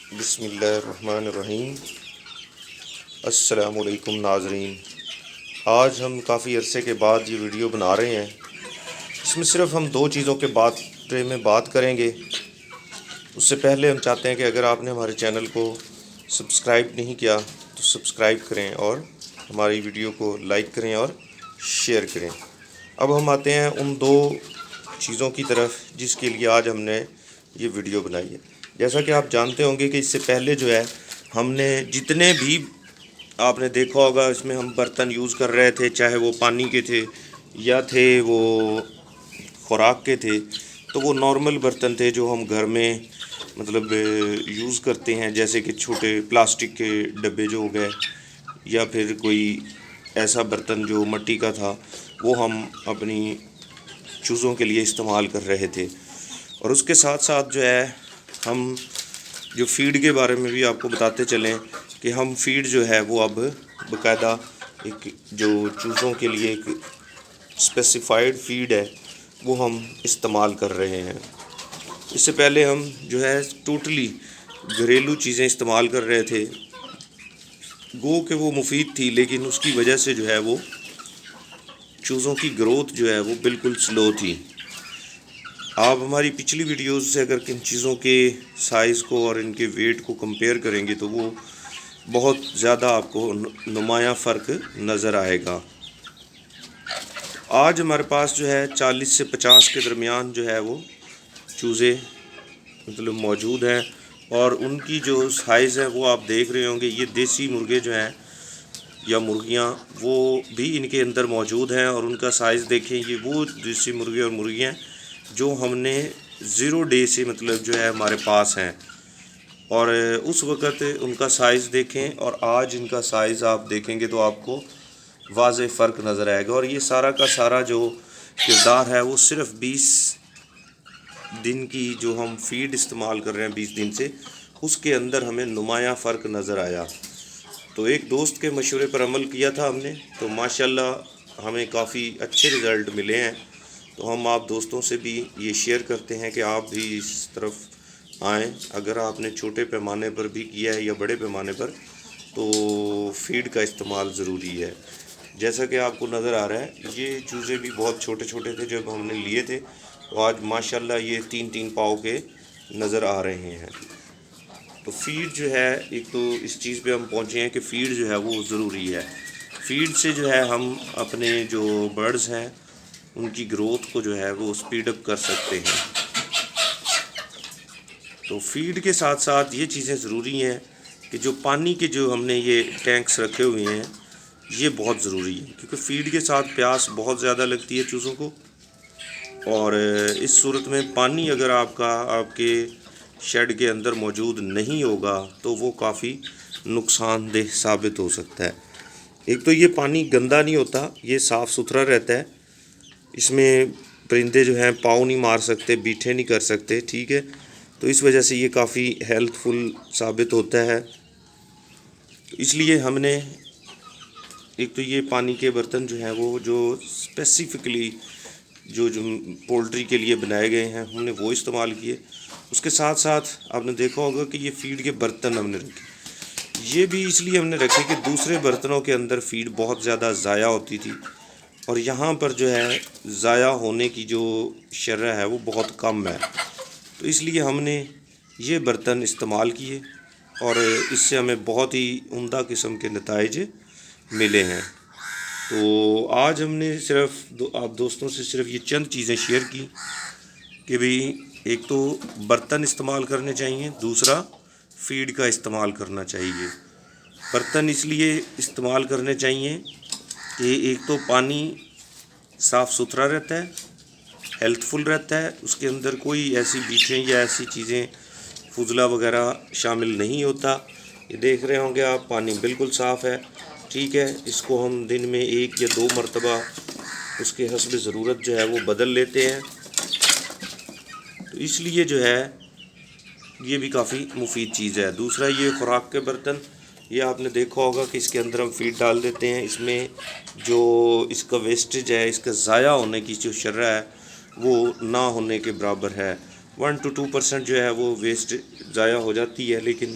بسم اللہ الرحمن الرحیم۔ السلام علیکم ناظرین، آج ہم کافی عرصے کے بعد یہ ویڈیو بنا رہے ہیں۔ اس میں صرف ہم دو چیزوں کے بارے میں بات کریں گے۔ اس سے پہلے ہم چاہتے ہیں کہ اگر آپ نے ہمارے چینل کو سبسکرائب نہیں کیا تو سبسکرائب کریں اور ہماری ویڈیو کو لائک کریں اور شیئر کریں۔ اب ہم آتے ہیں ان دو چیزوں کی طرف جس کے لیے آج ہم نے یہ ویڈیو بنائی ہے۔ جیسا کہ آپ جانتے ہوں گے کہ اس سے پہلے جو ہے ہم نے جتنے بھی آپ نے دیکھا ہوگا اس میں ہم برتن یوز کر رہے تھے، چاہے وہ پانی کے تھے یا تھے وہ خوراک کے تھے، تو وہ نارمل برتن تھے جو ہم گھر میں مطلب یوز کرتے ہیں، جیسے کہ چھوٹے پلاسٹک کے ڈبے جو ہو گئے یا پھر کوئی ایسا برتن جو مٹی کا تھا وہ ہم اپنی چیزوں کے لیے استعمال کر رہے تھے۔ اور اس کے ساتھ ساتھ جو ہے ہم جو فیڈ کے بارے میں بھی آپ کو بتاتے چلیں کہ ہم فیڈ جو ہے وہ اب باقاعدہ ایک جو چوزوں کے لیے ایک اسپیسیفائڈ فیڈ ہے وہ ہم استعمال کر رہے ہیں۔ اس سے پہلے ہم جو ہے ٹوٹلی گھریلو چیزیں استعمال کر رہے تھے، گو کہ وہ مفید تھی لیکن اس کی وجہ سے جو ہے وہ چوزوں کی گروتھ جو ہے وہ بالکل سلو تھی۔ آپ ہماری پچھلی ویڈیوز سے اگر کن چیزوں کے سائز کو اور ان کے ویٹ کو کمپیئر کریں گے تو وہ بہت زیادہ آپ کو نمایاں فرق نظر آئے گا۔ آج ہمارے پاس جو ہے 40 سے 50 کے درمیان جو ہے وہ چوزے مطلب موجود ہیں، اور ان کی جو سائز ہے وہ آپ دیکھ رہے ہوں گے۔ یہ دیسی مرغے جو ہیں یا مرغیاں وہ بھی ان کے اندر موجود ہیں، اور ان کا سائز دیکھیں، یہ وہ دیسی مرغے اور مرغیاں جو ہم نے 0 ڈے سے مطلب جو ہے ہمارے پاس ہیں، اور اس وقت ان کا سائز دیکھیں اور آج ان کا سائز آپ دیکھیں گے تو آپ کو واضح فرق نظر آئے گا۔ اور یہ سارا کا سارا جو کردار ہے وہ صرف 20 دن کی جو ہم فیڈ استعمال کر رہے ہیں 20 دن سے، اس کے اندر ہمیں نمایاں فرق نظر آیا۔ تو ایک دوست کے مشورے پر عمل کیا تھا ہم نے، تو ماشاءاللہ ہمیں کافی اچھے رزلٹ ملے ہیں۔ تو ہم آپ دوستوں سے بھی یہ شیئر کرتے ہیں کہ آپ بھی اس طرف آئیں۔ اگر آپ نے چھوٹے پیمانے پر بھی کیا ہے یا بڑے پیمانے پر، تو فیڈ کا استعمال ضروری ہے۔ جیسا کہ آپ کو نظر آ رہا ہے یہ چوزے بھی بہت چھوٹے چھوٹے تھے جب ہم نے لیے تھے، تو آج ماشاءاللہ یہ 3 پاؤ کے نظر آ رہے ہیں۔ تو فیڈ جو ہے ایک تو اس چیز پہ ہم پہنچے ہیں کہ فیڈ جو ہے وہ ضروری ہے۔ فیڈ سے جو ہے ہم اپنے جو برڈز ہیں ان کی گروتھ کو جو ہے وہ سپیڈ اپ کر سکتے ہیں۔ تو فیڈ کے ساتھ ساتھ یہ چیزیں ضروری ہیں کہ جو پانی کے جو ہم نے یہ ٹینکس رکھے ہوئے ہیں یہ بہت ضروری ہے، کیونکہ فیڈ کے ساتھ پیاس بہت زیادہ لگتی ہے چوزوں کو، اور اس صورت میں پانی اگر آپ کے شیڈ کے اندر موجود نہیں ہوگا تو وہ کافی نقصان دہ ثابت ہو سکتا ہے۔ ایک تو یہ پانی گندا نہیں ہوتا، یہ صاف ستھرا رہتا ہے، اس میں پرندے جو ہیں پاؤں نہیں مار سکتے، بیٹھے نہیں کر سکتے، ٹھیک ہے، تو اس وجہ سے یہ کافی ہیلتھ فل ثابت ہوتا ہے۔ اس لیے ہم نے ایک تو یہ پانی کے برتن جو ہیں وہ جو اسپیسیفکلی جو پولٹری کے لیے بنائے گئے ہیں ہم نے وہ استعمال کیے۔ اس کے ساتھ ساتھ آپ نے دیکھا ہوگا کہ یہ فیڈ کے برتن ہم نے رکھے، یہ بھی اس لیے ہم نے رکھے کہ دوسرے برتنوں کے اندر فیڈ بہت زیادہ ضائع ہوتی تھی، اور یہاں پر جو ہے ضائع ہونے کی جو شرح ہے وہ بہت کم ہے، تو اس لیے ہم نے یہ برتن استعمال کیے، اور اس سے ہمیں بہت ہی عمدہ قسم کے نتائج ملے ہیں۔ تو آج ہم نے صرف آپ دوستوں سے صرف یہ چند چیزیں شیئر کی کہ بھئی ایک تو برتن استعمال کرنے چاہیے، دوسرا فیڈ کا استعمال کرنا چاہیے۔ برتن اس لیے استعمال کرنے چاہیے کہ ایک تو پانی صاف ستھرا رہتا ہے، ہیلتھ فل رہتا ہے، اس کے اندر کوئی ایسی بیٹھیں یا ایسی چیزیں فضلہ وغیرہ شامل نہیں ہوتا۔ یہ دیکھ رہے ہوں گے آپ، پانی بالکل صاف ہے، ٹھیک ہے، اس کو ہم دن میں 1 یا 2 مرتبہ اس کے حسب ضرورت جو ہے وہ بدل لیتے ہیں، تو اس لیے جو ہے یہ بھی کافی مفید چیز ہے۔ دوسرا یہ خوراک کے برتن، یہ آپ نے دیکھا ہوگا کہ اس کے اندر ہم فیڈ ڈال دیتے ہیں، اس میں جو اس کا ویسٹیج ہے، اس کا ضائع ہونے کی جو شرح ہے وہ نہ ہونے کے برابر ہے، 1 to 2% جو ہے وہ ویسٹ ضائع ہو جاتی ہے، لیکن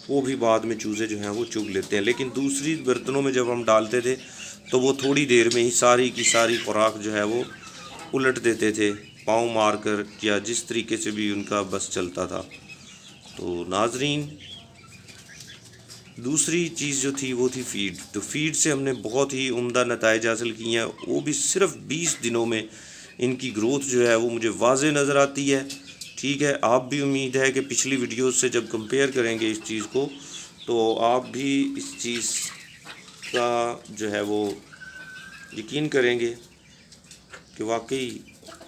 وہ بھی بعد میں چوزے جو ہیں وہ چگ لیتے ہیں۔ لیکن دوسری برتنوں میں جب ہم ڈالتے تھے تو وہ تھوڑی دیر میں ہی ساری کی ساری خوراک جو ہے وہ الٹ دیتے تھے، پاؤں مار کر یا جس طریقے سے بھی ان کا بس چلتا تھا۔ تو ناظرین، دوسری چیز جو تھی وہ تھی فیڈ۔ تو فیڈ سے ہم نے بہت ہی عمدہ نتائج حاصل کیے ہیں، وہ بھی صرف 20 دنوں میں ان کی گروتھ جو ہے وہ مجھے واضح نظر آتی ہے۔ ٹھیک ہے، آپ بھی امید ہے کہ پچھلی ویڈیوز سے جب کمپیئر کریں گے اس چیز کو تو آپ بھی اس چیز کا جو ہے وہ یقین کریں گے کہ واقعی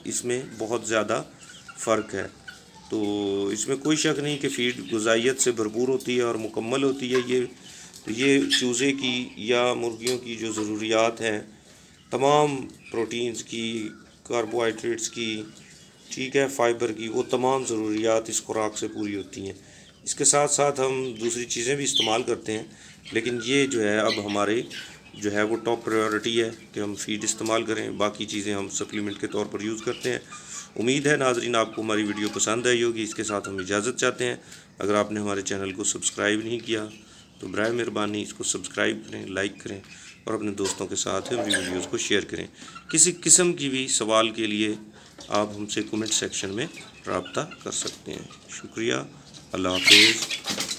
اس میں بہت زیادہ فرق ہے۔ تو اس میں کوئی شک نہیں کہ فیڈ غذائیت سے بھرپور ہوتی ہے اور مکمل ہوتی ہے۔ یہ چوزے کی یا مرغیوں کی جو ضروریات ہیں، تمام پروٹینز کی، کاربوہائیڈریٹس کی، ٹھیک ہے، فائبر کی، وہ تمام ضروریات اس خوراک سے پوری ہوتی ہیں۔ اس کے ساتھ ساتھ ہم دوسری چیزیں بھی استعمال کرتے ہیں، لیکن یہ جو ہے اب ہمارے جو ہے وہ ٹاپ پریورٹی ہے کہ ہم فیڈ استعمال کریں، باقی چیزیں ہم سپلیمنٹ کے طور پر یوز کرتے ہیں۔ امید ہے ناظرین آپ کو ہماری ویڈیو پسند آئی ہوگی۔ اس کے ساتھ ہم اجازت چاہتے ہیں۔ اگر آپ نے ہمارے چینل کو سبسکرائب نہیں کیا تو برائے مہربانی اس کو سبسکرائب کریں، لائک کریں اور اپنے دوستوں کے ساتھ ہماری ویڈیوز کو شیئر کریں۔ کسی قسم کی بھی سوال کے لیے آپ ہم سے کمنٹ سیکشن میں رابطہ کر سکتے ہیں۔ شکریہ، اللہ حافظ۔